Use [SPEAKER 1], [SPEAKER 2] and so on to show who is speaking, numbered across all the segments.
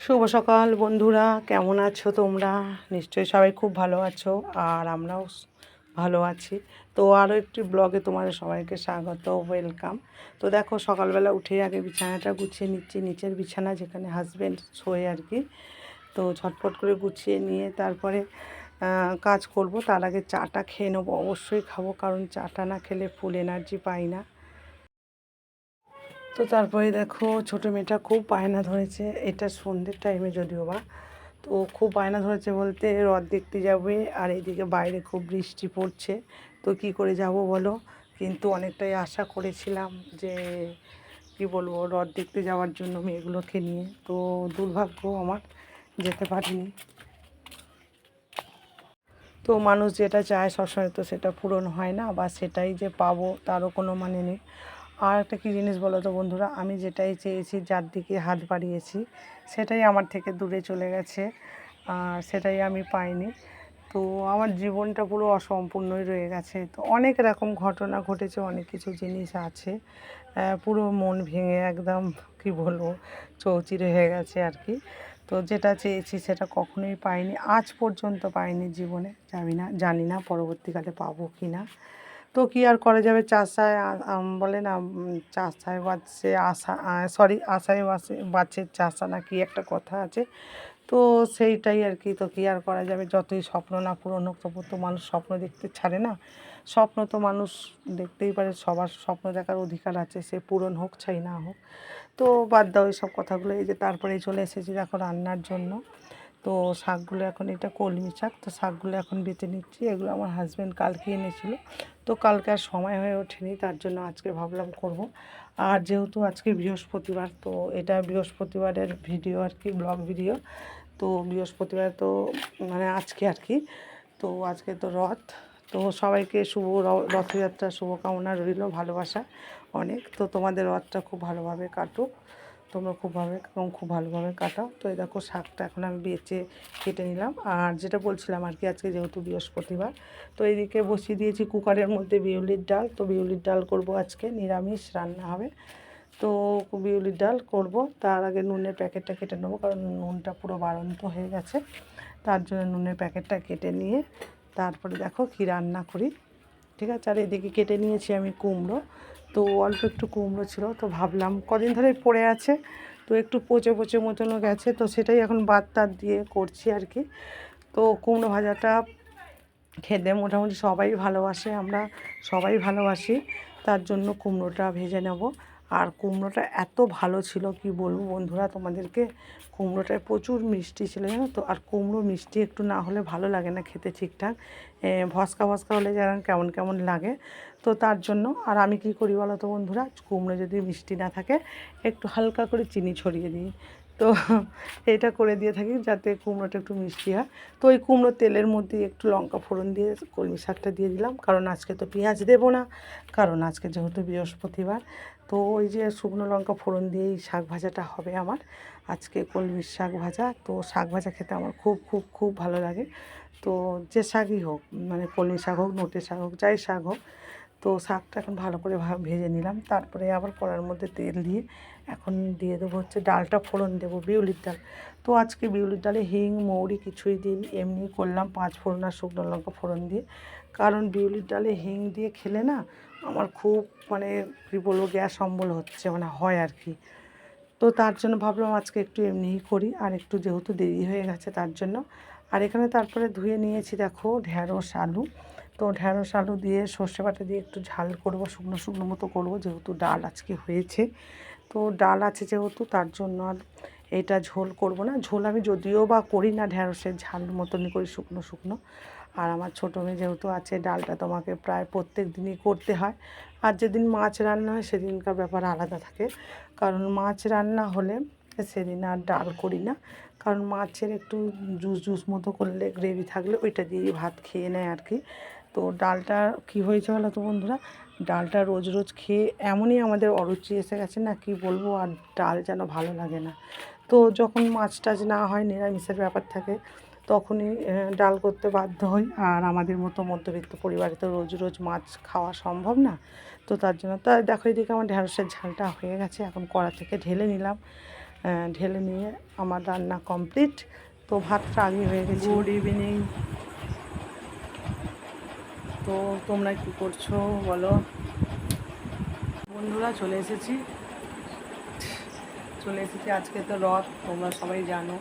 [SPEAKER 1] শুভ সকাল বন্ধুরা, কেমন আছো তোমরা? নিশ্চয়ই সবাই খুব ভালো আছো, আর আমরাও ভালো আছি। তো আরও একটি ব্লগে তোমাদের সবাইকে স্বাগত, ওয়েলকাম। তো দেখো, সকালবেলা উঠে আগে বিছানাটা গুছিয়ে নিচ্ছি, নিচের বিছানা যেখানে হাজব্যান্ড শোয় আর কি। তো ঝটপট করে গুছিয়ে নিয়ে তারপরে কাজ করব। তার আগে চাটা খেয়ে নেবো, অবশ্যই খাবো, কারণ চাটা না খেলে ফুল এনার্জি পাই না। তো তারপরে দেখো, ছোটো মেয়েটা খুব বায়না ধরেছে, এটা সন্ধ্যের টাইমে যদিও বা। তো খুব বায়না ধরেছে বলতে রথ দেখতে যাবে, আর এইদিকে বাইরে খুব বৃষ্টি পড়ছে। তো কি করে যাব বলো? কিন্তু অনেকটাই আশা করেছিলাম যে কি বলবো, রথ দেখতে যাওয়ার জন্য মেয়েগুলোকে নিয়ে। তো দুর্ভাগ্য আমার, যেতে পারিনি। তো মানুষ যেটা চায় সবসময় তো সেটা পূরণ হয় না, বা সেটাই যে পাবো তারও কোনো মানে নেই। আর একটা কী জিনিস বলো তো বন্ধুরা, আমি যেটাই চেয়েছি, যার দিকে হাত বাড়িয়েছি, সেটাই আমার থেকে দূরে চলে গেছে, আর সেটাই আমি পাইনি। তো আমার জীবনটা পুরো অসম্পূর্ণই রয়ে গেছে। তো অনেক রকম ঘটনা ঘটেছে, অনেক কিছু জিনিস আছে, পুরো মন ভেঙে একদম কি বলবো, চৌচির হয়ে গেছে আর কি। তো যেটা চেয়েছি সেটা কখনোই পাইনি, আজ পর্যন্ত পাইনি জীবনে। জানি না পরবর্তীকালে পাবো কি না। তো কি আর করা যাবে, চাষায় বলে না, চাষায় বাঁচছে আশা, সরি, আশায় বাঁচে চাষা, না কি একটা কথা আছে। তো সেইটাই আর কি। তো কী আর করা যাবে, যতই স্বপ্ন না পূরণ হোক, তবু তো মানুষ স্বপ্ন দেখতে ছাড়ে না। স্বপ্ন তো মানুষ দেখতেই পারে, সবার স্বপ্ন দেখার অধিকার আছে, সে পূরণ হোক চাই না হোক। তো বাদ দাও এইসব কথাগুলো। এই যে তারপরেই চলে এসেছি দেখো রান্নার জন্য। তো শাকগুলো এখন, এটা কলমি শাক, তো শাকগুলো এখন বেটে নিচ্ছি। এগুলো আমার হাজব্যান্ড কালকে এনেছিল, তো কালকে আর সময় হয়ে ওঠেনি, তার জন্য আজকে ভাবলাম করব। আর যেহেতু আজকে বৃহস্পতিবার, তো এটা বৃহস্পতিবারের ভিডিও আর কি, ব্লগ ভিডিও। তো বৃহস্পতিবার তো মানে আজকে আর কি। তো আজকে তো রথ। তো সবাইকে শুভ রথযাত্রার শুভকামনা রইল, ভালোবাসা অনেক। তো তোমাদের রথটা খুব ভালোভাবে কাটুক, তোমরা খুব ভালোভাবে কাটাও। তো এই দেখো, শাকটা এখন আমি বেছে কেটে নিলাম। আর যেটা বলছিলাম আর কি, আজকে যেহেতু বৃহস্পতিবার, তো এইদিকে বসিয়ে দিয়েছি কুকারের মধ্যে বিউলির ডাল। তো বিউলির ডাল করব আজকে, নিরামিষ রান্না হবে। তো বিউলির ডাল করব। তার আগে নুনের প্যাকেটটা কেটে নেবো, কারণ নুনটা পুরো বাড়ন্ত হয়ে গেছে। তার জন্য নুনের প্যাকেটটা কেটে নিয়ে তারপরে দেখো কী রান্না করি, ঠিক আছে। আর এদিকে কেটে নিয়েছি আমি কুমড়ো। তো অল্প একটু কুমড়ো ছিল, তো ভাবলাম কদিন ধরে পড়ে আছে, তো একটু পচে পচে মতনও গেছে, তো সেটাই এখন বাদ তার দিয়ে করছি আর কি। তো কুমড়ো ভাজাটা খেতে মোটামুটি সবাই ভালোবাসে, আমরা সবাই ভালোবাসি, তার জন্য কুমড়োটা ভেজে নেব। আর কুমড়োটা এত ভালো ছিল, কি বলবো বন্ধুরা তোমাদেরকে, কুমড়োটায় প্রচুর মিষ্টি ছিল, জানো তো। আর কুমড়ো মিষ্টি একটু না হলে ভালো লাগে না খেতে ঠিকঠাক, ভস্কা ভস্কা হলে যেন কেমন কেমন লাগে। তো তার জন্য আর আমি কি করি বলো তো বন্ধুরা, কুমড়ো যদি মিষ্টি না থাকে, একটু হালকা করে চিনি ছড়িয়ে দিই। তো এটা করে দিয়ে থাকি যাতে কুমড়োটা একটু মিষ্টি হয়। তো ওই কুমড়ো তেলের মধ্যে একটু লঙ্কা ফোড়ন দিয়ে কলমি শাকটা দিয়ে দিলাম, কারণ আজকে তো পেঁয়াজ দেবো না, কারণ আজকে যেহেতু বৃহস্পতিবার। তো ওই যে শুকনো লঙ্কা ফোড়ন দিয়েই শাক ভাজাটা হবে আমার আজকে, কলমির শাক ভাজা। তো শাক ভাজা খেতে আমার খুব খুব খুব ভালো লাগে। তো যে শাকই হোক, মানে কলমি শাক হোক, নোটে শাক হোক, যাই শাক হোক। তো শাকটা এখন ভালো করে ভেজে নিলাম। তারপরে আবার কড়ার মধ্যে তেল দিয়ে এখন দিয়ে দেবো হচ্ছে ডালটা, ফোড়ন দেবো বিউলির ডাল। তো আজকে বিউলির ডালে হিং মৌরি কিছুই দিন, এমনি করলাম 5 ফোড়ন আর শুকনো লঙ্কা ফোড়ন দিয়ে। কারণ বিউলির ডালে হিং দিয়ে খেলে না আমার খুব মানে কী বলবো, গ্যাস অম্বল হচ্ছে, মানে হয় আর কি। তো তার জন্য ভাবলাম আজকে একটু এমনিই করি, আর একটু যেহেতু দেরি হয়ে গেছে তার জন্য। আর এখানে তারপরে ধুয়ে নিয়েছি দেখো ঢ্যাঁড়স আলু। তো ঢ্যাঁড়স আলু দিয়ে সর্ষে বাটা দিয়ে একটু ঝাল করব, শুকনো শুকনো মতো করব, যেহেতু ডাল আজকে হয়েছে। তো ডাল আছে যেহেতু, তার জন্য আর এটা ঝোল করব না। ঝোল আমি যদিও বা করি না, ঢ্যাঁড়সের ঝাল মতনই করি, শুকনো শুকনো। আর আমার ছোটো মেয়ে যেহেতু আছে, ডালটা তোমাকে প্রায় প্রত্যেক দিনই করতে হয়। আর যেদিন মাছ রান্না হয় সেদিনকার ব্যাপার আলাদা থাকে, কারণ মাছ রান্না হলে সেদিন আর ডাল করি না, কারণ মাছের একটু জুস জুস মতো করলে, গ্রেভি থাকলে ওইটা দিয়েই ভাত খেয়ে নেয় আর কি। তো ডালটা কী হয়েছে বলো তো বন্ধুরা, ডালটা রোজ রোজ খেয়ে এমনই আমাদের অরুচি এসে গেছে না, কি বলবো, আর ডাল যেন ভালো লাগে না। তো যখন মাছ টাছ না হয়, নিরামিষের ব্যাপার থাকে, তখনই ডাল করতে বাধ্য হই। আর আমাদের মতো মধ্যবিত্ত পরিবারে তো রোজ রোজ মাছ খাওয়া সম্ভব না। তো তার জন্য, তা দেখো এদিকে আমার ঢ্যাঁড়সের ঝালটা হয়ে গেছে, এখন কড়া থেকে ঢেলে নিলাম। ঢেলে নিয়ে আমার রান্না কমপ্লিট। তো ভাতটা আগে হয়ে গেছে। Good evening. তো তোমরা কি করছো বলো বন্ধুরা? চলে এসেছি আজকে তো রথ, তোমরা সবাই জানো।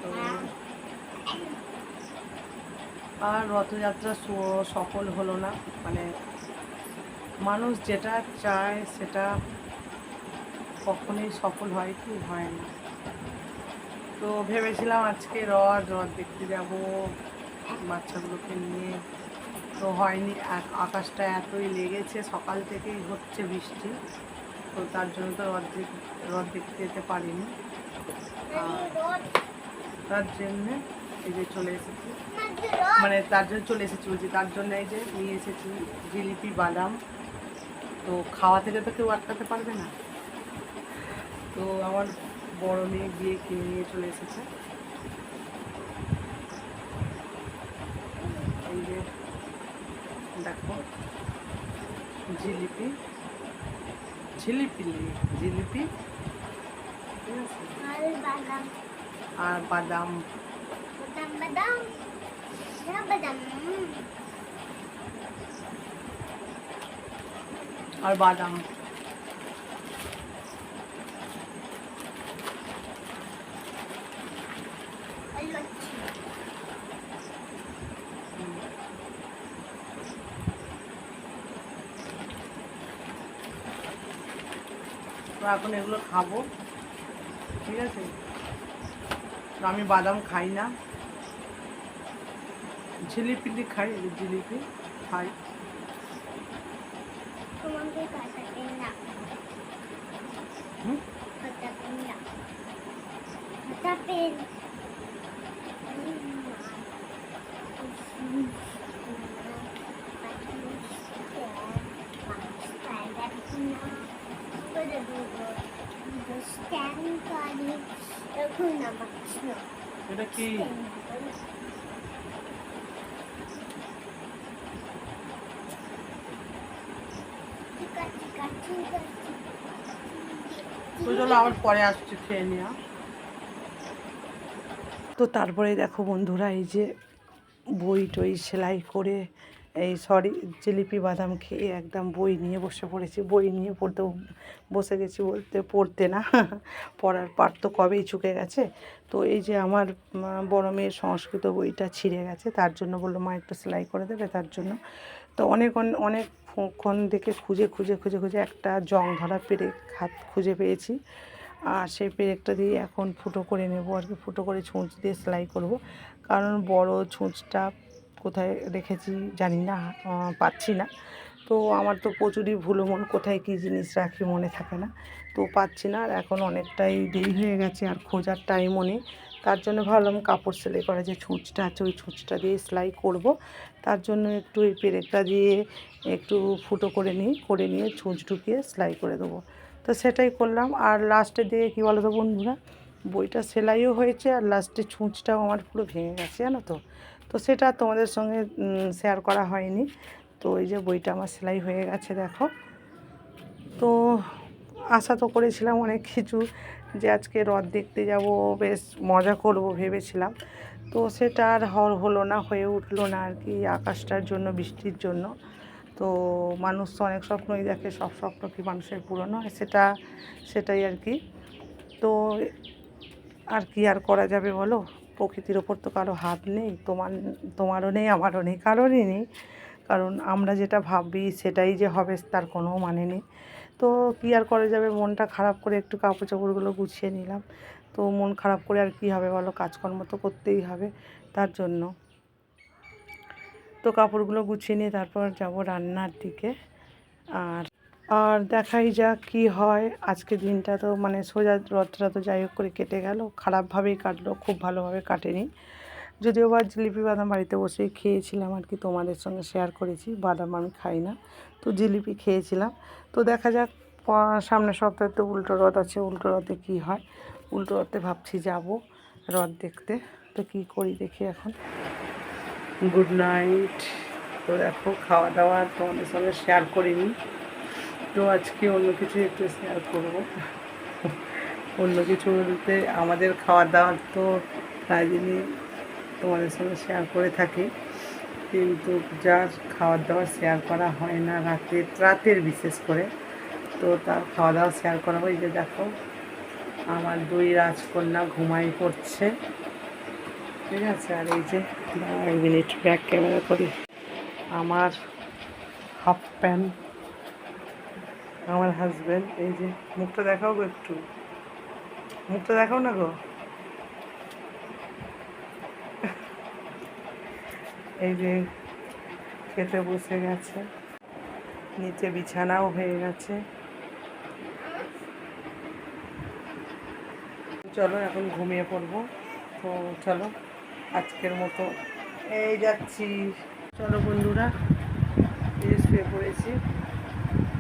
[SPEAKER 1] তো আর রথযাত্রা সফল হলো না, মানে মানুষ যেটা চায় সেটা কখনোই সফল হয় কি হয় না। তো ভেবেছিলাম আজকে রথ দেখতে যাব বাচ্চাগুলোকে নিয়ে, তো হয়নি। আকাশটা এতই লেগেছে, সকাল থেকেই হচ্ছে বৃষ্টি, তো তার জন্য তো রথ দেখতে যেতে পারিনি। তার জন্যে এই যে চলে এসেছি, মানে তার জন্য চলে এসেছি বলছি, তার জন্য এই যে নিয়ে এসেছি জিলিপি বাদাম। তো খাওয়া থেকে তো কেউ আটকাতে পারবে না। তো আমার বড় মেয়ে গিয়ে কিনে নিয়ে চলে এসেছে। এই যে দেখো জিলিপি জিলিপি জিলিপি আর বাদাম। আর বাদাম তো এখন এগুলো খাবো, ঠিক আছে। তো আমি বাদাম খাই না, জিলিপি খাই, জিলিপি খাই। এটা কি? আবার পরে আসছে, খেয়ে নেওয়া। তো তারপরে দেখো বন্ধুরা, এই যে বই টই সেলাই করে, এই জিলিপি বাদাম খেয়ে একদম বই নিয়ে বসে পড়েছি। বই নিয়ে বসে গেছি বলতে পড়তে না, পড়ার পাঠ তো কবেই চুকে গেছে। তো এই যে আমার বড় মেয়ের সংস্কৃত বইটা ছিঁড়ে গেছে, তার জন্য বললো মা একটু সেলাই করে দেবে, তার জন্য। তো অনেকক্ষণ দেখে খুঁজে একটা জং ধরা পেরেক খুঁজে পেয়েছি। আর সেই পেরেকটা দিয়ে এখন ফুটো করে নেবো আর কি, ফুটো করে ছুঁচ দিয়ে সেলাই করব। কারণ বড় ছুঁচটা কোথায় রেখেছি জানি না, পাচ্ছি না। তো আমার তো প্রচুরই ভুলো মন, কোথায় কী জিনিস রাখি মনে থাকে না, তো পাচ্ছি না। আর এখন অনেকটাই দেরি হয়ে গেছে, আর খোঁজার টাইমও নেই। তার জন্য ভাবলাম কাপড় সেলাই করা যে ছুঁচটা আছে, ওই ছুঁচটা দিয়ে সেলাই করব। তার জন্য একটু এই পেরেকটা দিয়ে একটু ফুটো করে নিয়ে ছুঁচ ঢুকিয়ে সেলাই করে দেবো। তো সেটাই করলাম। আর লাস্টের দিকে কী বলো তো বন্ধুরা, বইটা সেলাইও হয়েছে আর লাস্টে ছুঁচটাও আমার পুরো ভেঙে গেছে, জানো তো। তো সেটা তোমাদের সঙ্গে শেয়ার করা হয়নি। তো এই যে বইটা আমার সেলাই হয়ে গেছে দেখো। তো আশা তো করেছিলাম অনেক কিছু, যে আজকে রথ দেখতে যাব, বেশ মজা করব ভেবেছিলাম। তো সেটা আর হলো না, হয়ে উঠলো না আর কি, আকাশটার জন্য, বৃষ্টির জন্য। তো মানুষ তো অনেক স্বপ্নই দেখে, সব স্বপ্ন কি মানুষের পূরণ হয়, সেটাই আর কি। তো আর কি আর করা যাবে বলো, প্রকৃতির ওপর তো কারো হাত নেই, তোমারও নেই, আমারও নেই, কারোরই নেই। কারণ আমরা যেটা ভাবি সেটাই যে হবে তার কোনো মানে নেই। তো কী আর করা যাবে, মনটা খারাপ করে একটু কাপড় চোপড়গুলো গুছিয়ে নিলাম। তো মন খারাপ করে আর কী হবে বলো, কাজকর্ম তো করতেই হবে, তার জন্য। তো কাপড়গুলো গুছিয়ে নিয়ে তারপর যাব রান্নার দিকে। আর দেখাই যাক কী হয়। আজকে দিনটা তো মানে সোজা রথটা তো যাই হোক করে কেটে গেল, খারাপভাবেই কাটলো, খুব ভালোভাবে কাটেনি। যদিও বা জিলিপি বাদাম বাড়িতে বসেই খেয়েছিলাম আর কি, তোমাদের সঙ্গে শেয়ার করেছি, বাদাম আমি খাই না, তো জিলিপি খেয়েছিলাম। তো দেখা যাক, সামনের সপ্তাহে তো উল্টো রথ আছে, উল্টো রথে কী হয়। উল্টো রথে ভাবছি যাব রথ দেখতে, তো কী করি দেখি এখন। Good night. তো দেখো খাওয়া দাওয়া তোমাদের সঙ্গে শেয়ার করিনি, তো আজকে অন্য কিছু একটু শেয়ার করবো। অন্য কিছু বলতে আমাদের খাওয়া দাওয়ার তো প্রায় দিনই তোমাদের সঙ্গে শেয়ার করে থাকি, কিন্তু যার খাওয়ার দাওয়ার শেয়ার করা হয় না রাতের বিশেষ করে, তো তার খাওয়া দাওয়া শেয়ার করা হয়। যে দেখো আমার 2 রাজকন্যা ঘুমাই পড়ছে, ঠিক আছে। আর এই যে 1 মিনিট ব্যাক ক্যামেরা করি, আমার হাফ প্যান্ট, আমার হাজব্যান্ড। এই যে মুখটা দেখাও গো, একটু মুখটা দেখাও না গো। এই যে খেতে বসে গেছে, নিচে বিছানাও হয়ে গেছে। চলো এখন ঘুমিয়ে পড়বো। তো চলো আজকের মতো এই যাচ্ছি। চলো বন্ধুরা, এই শুয়ে পড়েছি।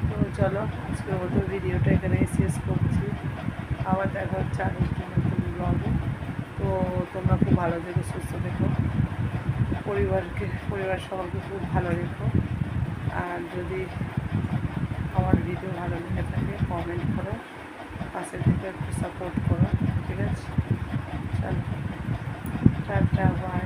[SPEAKER 1] তো চলো আজকের মতো ভিডিওটা এখানে শেষ করছি। আবার দেখা হচ্ছে আরেকটা নতুন ব্লগে। তো তোমরা খুব ভালো থেকো, সুস্থ থেকো, পরিবার সকলকে খুব ভালো রেখো। আর যদি আমার ভিডিও ভালো লেগে থাকে কমেন্ট করো, পাশে থেকে একটু সাপোর্ট করো, ঠিক আছে। চলো টাটা, বাই।